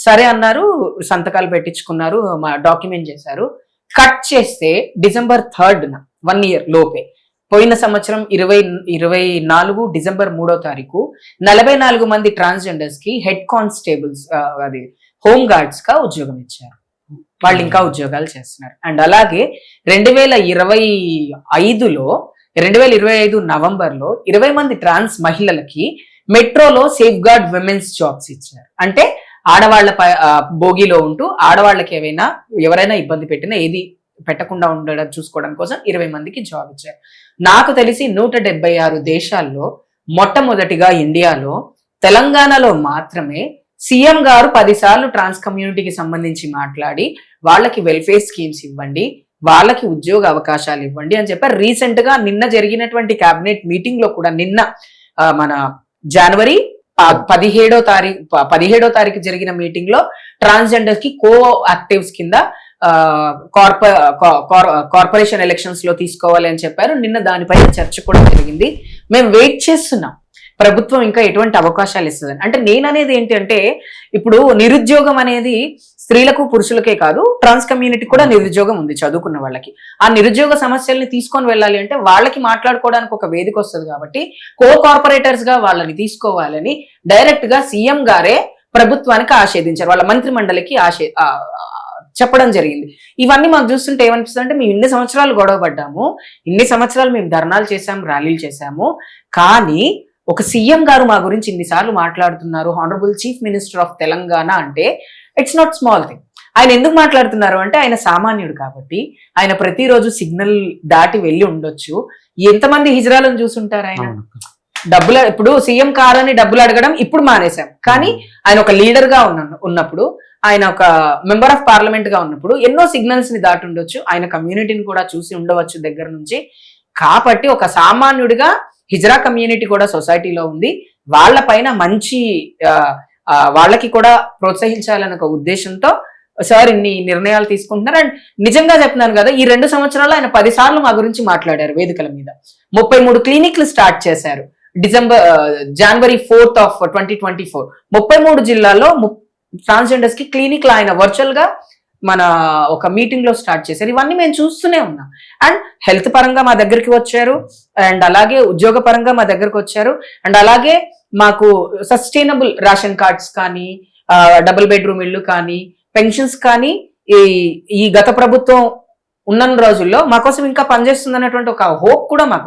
సరే అన్నారు, సంతకాలు పెట్టించుకున్నారు, డాక్యుమెంట్ చేశారు. కట్ చేస్తే December 3న 1 year లోపే పోయిన సంవత్సరం 2024 December 3వ 44 మంది ట్రాన్స్జెండర్స్ కి హెడ్ కానిస్టేబుల్స్ అది హోమ్ గార్డ్స్ గా ఉద్యోగం ఇచ్చారు. వాళ్ళు ఇంకా ఉద్యోగాలు చేస్తున్నారు. అండ్ అలాగే 2025 నవంబర్లో 20 మంది ట్రాన్స్ మహిళలకి మెట్రోలో సేఫ్ గార్డ్ విమెన్స్ జాబ్స్ ఇచ్చారు. అంటే ఆడవాళ్ల భోగిలో ఉంటూ ఆడవాళ్ళకి ఎవరైనా ఇబ్బంది పెట్టినా ఏది పెట్టకుండా ఉండడం చూసుకోవడం కోసం 20 మందికి జాబ్ ఇచ్చారు. నాకు తెలిసి 176 దేశాల్లో మొట్టమొదటిగా ఇండియాలో తెలంగాణలో మాత్రమే సీఎం గారు 10 సార్లు ట్రాన్స్ కమ్యూనిటీకి సంబంధించి మాట్లాడి వాళ్ళకి వెల్ఫేర్ స్కీమ్స్ ఇవ్వండి, వాళ్ళకి ఉద్యోగ అవకాశాలు ఇవ్వండి అని చెప్పారు. రీసెంట్ గా నిన్న జరిగినటువంటి కేబినెట్ మీటింగ్ లో కూడా నిన్న మన జనవరి 17వ తారీఖు జరిగిన మీటింగ్ లో ట్రాన్స్జెండర్ కి కో యాక్టివ్స్ కింద కార్పొరేషన్ ఎలక్షన్స్ లో తీసుకోవాలి అని చెప్పారు. నిన్న దానిపైన చర్చ కూడా జరిగింది. మేము వెయిట్ చేస్తున్నాం ప్రభుత్వం ఇంకా ఎటువంటి అవకాశాలు ఇస్తుందని. అంటే నేననేది ఏంటి అంటే, ఇప్పుడు నిరుద్యోగం అనేది స్త్రీలకు పురుషులకే కాదు, ట్రాన్స్ కమ్యూనిటీ కూడా నిరుద్యోగం ఉంది చదువుకున్న వాళ్ళకి. ఆ నిరుద్యోగ సమస్యల్ని తీసుకొని వెళ్ళాలి అంటే వాళ్ళకి మాట్లాడుకోవడానికి ఒక వేదిక వస్తుంది. కాబట్టి కార్పొరేటర్స్ గా వాళ్ళని తీసుకోవాలని డైరెక్ట్ గా సీఎం గారే ప్రభుత్వానికి ఆశీర్వదించారు, వాళ్ళ మంత్రి మండలికి చెప్పడం జరిగింది. ఇవన్నీ మాకు చూస్తుంటే ఏమనిపిస్తుంది అంటే, మేము ఇన్ని సంవత్సరాలు గొడవ పడ్డాము, ఇన్ని సంవత్సరాలు మేము ధర్నాలు చేశాము, ర్యాలీలు చేశాము, కానీ ఒక సీఎం గారు మా గురించి ఇన్నిసార్లు మాట్లాడుతున్నారు, honourable chief minister of Telangana అంటే ఇట్స్ నాట్ స్మాల్ థింగ్. ఆయన ఎందుకు మాట్లాడుతున్నారు అంటే, ఆయన సామాన్యుడు కాబట్టి, ఆయన ప్రతిరోజు సిగ్నల్ దాటి వెళ్ళి ఉండొచ్చు. ఎంతమంది హిజ్రాలను చూసుంటారు ఆయన. డబ్బులు ఇప్పుడు సీఎం కారని డబ్బులు అడగడం ఇప్పుడు మానేశాం, కానీ ఆయన ఒక లీడర్ గా ఉన్నప్పుడు, ఆయన ఒక మెంబర్ ఆఫ్ పార్లమెంట్ గా ఉన్నప్పుడు ఎన్నో సిగ్నల్స్ ని దాటి ఉండొచ్చు, ఆయన కమ్యూనిటీని కూడా చూసి ఉండవచ్చు దగ్గర నుంచి. కాబట్టి ఒక సామాన్యుడిగా హిజ్రా కమ్యూనిటీ కూడా సొసైటీలో ఉంది, వాళ్ళ పైన మంచి వాళ్ళకి కూడా ప్రోత్సహించాలనే ఒక ఉద్దేశంతో సార్ ఇన్ని నిర్ణయాలు తీసుకుంటున్నారు. అండ్ నిజంగా చెప్తున్నాను కదా, ఈ 2 సంవత్సరాలు ఆయన 10 సార్లు మా గురించి మాట్లాడారు వేదికల మీద. 33 క్లినిక్లు స్టార్ట్ చేశారు జనవరి 4th of 2024. 33 జిల్లాల్లో ట్రాన్స్జెండర్స్ కి క్లినిక్లు ఆయన వర్చువల్ గా మన ఒక మీటింగ్ లో స్టార్ట్ చేశారు. ఇవన్నీ మేము చూస్తూనే ఉన్నాం. అండ్ హెల్త్ పరంగా మా దగ్గరికి వచ్చారు, అండ్ అలాగే ఉద్యోగ పరంగా మా దగ్గరకు వచ్చారు, అండ్ అలాగే మాకు సస్టైనబుల్ రేషన్ కార్డ్స్ కానీ, డబుల్ బెడ్రూమ్ ఇళ్ళు కానీ, పెన్షన్స్ కానీ ఈ గత ప్రభుత్వం ఉన్న రోజుల్లో మా కోసం ఇంకా పనిచేస్తుంది అన్నటువంటి ఒక హోప్ కూడా మాకు